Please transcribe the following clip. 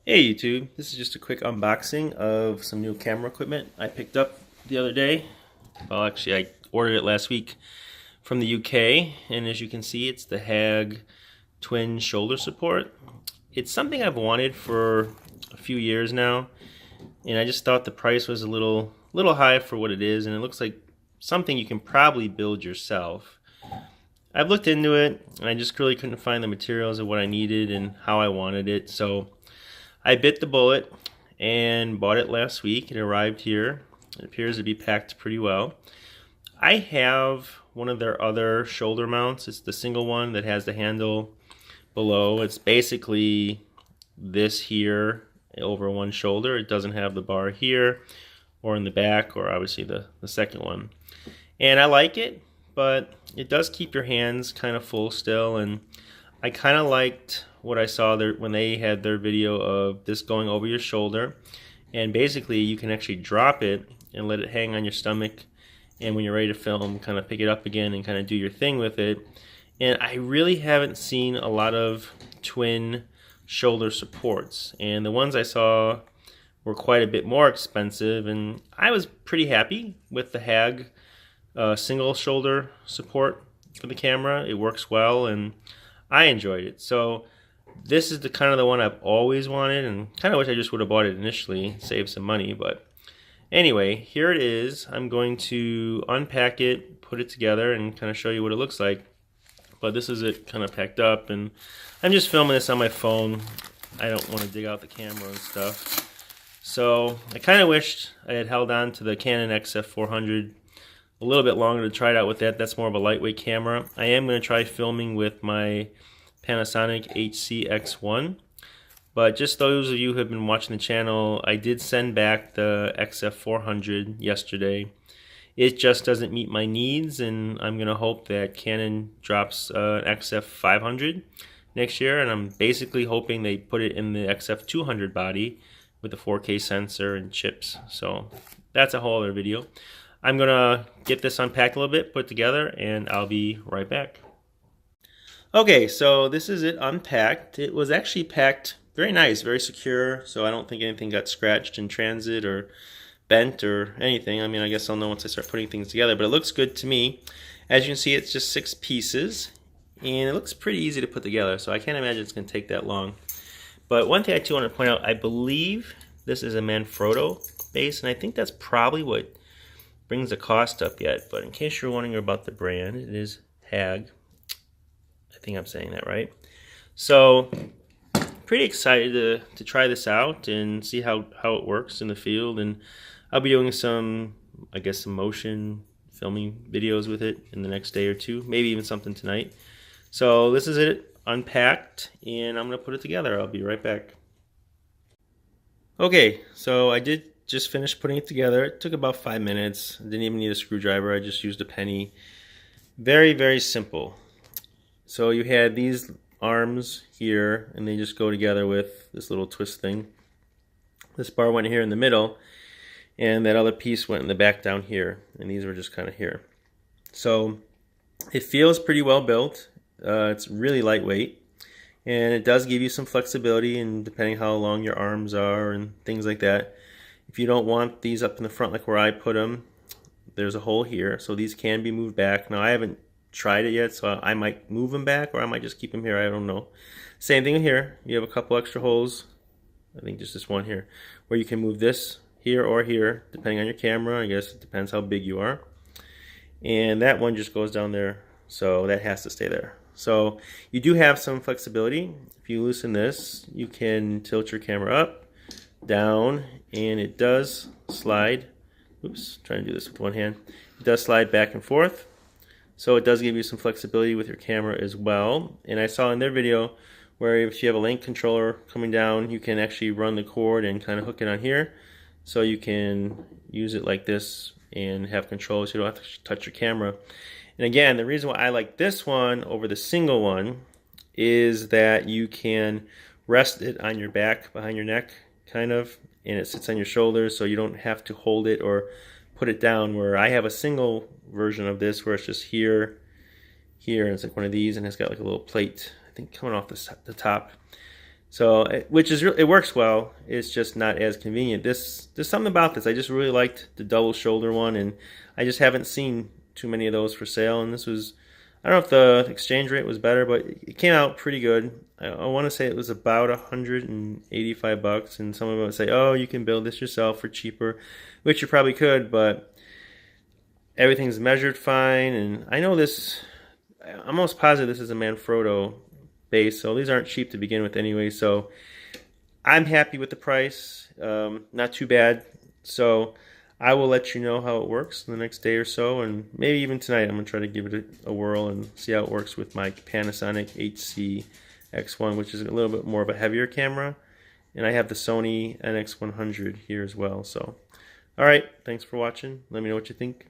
Hey YouTube, this is just a quick unboxing of some new camera equipment I picked up the other day. Well, actually I ordered it last week from the UK, and as you can see it's the Hague twin shoulder support. It's something I've wanted for a few years now, and I just thought the price was a little high for what it is, and it looks like something you can probably build yourself. I've looked into it and I just really couldn't find the materials of what I needed and how I wanted it, so I bit the bullet and bought it last week. It arrived here. It appears to be packed pretty well. I have one of their other shoulder mounts. It's the single one that has the handle below. It's basically this here over one shoulder. It doesn't have the bar here or in the back, or obviously the second one. And I like it, but it does keep your hands kind of full still, and I kind of liked what I saw there when they had their video of this going over your shoulder, and basically you can actually drop it and let it hang on your stomach, and when you're ready to film, kind of pick it up again and kind of do your thing with it. And I really haven't seen a lot of twin shoulder supports, and the ones I saw were quite a bit more expensive, and I was pretty happy with the Hague single shoulder support for the camera. It works well and I enjoyed it. So this is the kind of the one I've always wanted, and kind of wish I just would have bought it initially, save some money. But anyway, here it is. I'm going to unpack it, put it together, and kind of show you what it looks like. But this is it kind of packed up, and I'm just filming this on my phone. I don't want to dig out the camera and stuff. So I kind of wished I had held on to the Canon XF400 a little bit longer to try it out with that. That's more of a lightweight camera. I am going to try filming with my Panasonic HC-X1, but just those of you who have been watching the channel, I did send back the XF400 yesterday. It just doesn't meet my needs, and I'm going to hope that Canon drops an XF500 next year, and I'm basically hoping they put it in the XF200 body with the 4K sensor and chips. So that's a whole other video. I'm going to get this unpacked a little bit, put together, and I'll be right back. Okay, so this is it unpacked. It was actually packed very nice, very secure, so I don't think anything got scratched in transit or bent or anything. I mean, I guess I'll know once I start putting things together, but it looks good to me. As you can see, it's just 6 pieces, and it looks pretty easy to put together, so I can't imagine it's going to take that long. But one thing I do want to point out, I believe this is a Manfrotto base, and I think that's probably what brings the cost up yet. But in case you're wondering about the brand, it is Hague. I think I'm saying that right. So pretty excited to try this out and see how it works in the field, and I'll be doing some, I guess, some motion filming videos with it in the next day or two, maybe even something tonight. So this is it unpacked, and I'm gonna put it together. I'll be right back. Okay, so I did just finished putting it together. It took about 5 minutes. I didn't even need a screwdriver. I just used a penny. Very, very simple. So you had these arms here, and they just go together with this little twist thing. This bar went here in the middle, and that other piece went in the back down here, and these were just kind of here. So it feels pretty well built. It's really lightweight, and it does give you some flexibility, and depending how long your arms are and things like that. If you don't want these up in the front like where I put them, there's a hole here, so these can be moved back. Now I haven't tried it yet, so I might move them back, or I might just keep them here. I don't know. Same thing here. You have a couple extra holes. I think just this one here, where you can move this here or here, depending on your camera. I guess it depends how big you are. And that one just goes down there, so that has to stay there. So you do have some flexibility. If you loosen this, you can tilt your camera up, down, and it does slide. Oops, trying to do this with one hand. It does slide back and forth, so it does give you some flexibility with your camera as well. And I saw in their video where if you have a link controller coming down, you can actually run the cord and kind of hook it on here, so you can use it like this and have control, so you don't have to touch your camera. And again, the reason why I like this one over the single one is that you can rest it on your back, behind your neck, kind of, and it sits on your shoulders, so you don't have to hold it or put it down, where I have a single version of this where it's just here, and it's like one of these, and it's got like a little plate, I think, coming off the top. So, which is it works well. It's just not as convenient. There's something about this. I just really liked the double shoulder one, and I just haven't seen too many of those for sale. And this was, I don't know if the exchange rate was better, but it came out pretty good. I want to say it was about 185 bucks, and some of them would say, "Oh, you can build this yourself for cheaper," which you probably could, but everything's measured fine. And I know this. I'm almost positive this is a Manfrotto base, so these aren't cheap to begin with anyway. So I'm happy with the price. Not too bad. So I will let you know how it works the next day or so, and maybe even tonight I'm going to try to give it a whirl and see how it works with my Panasonic HC X1, which is a little bit more of a heavier camera. And I have the Sony NX100 here as well. So, all right, thanks for watching. Let me know what you think.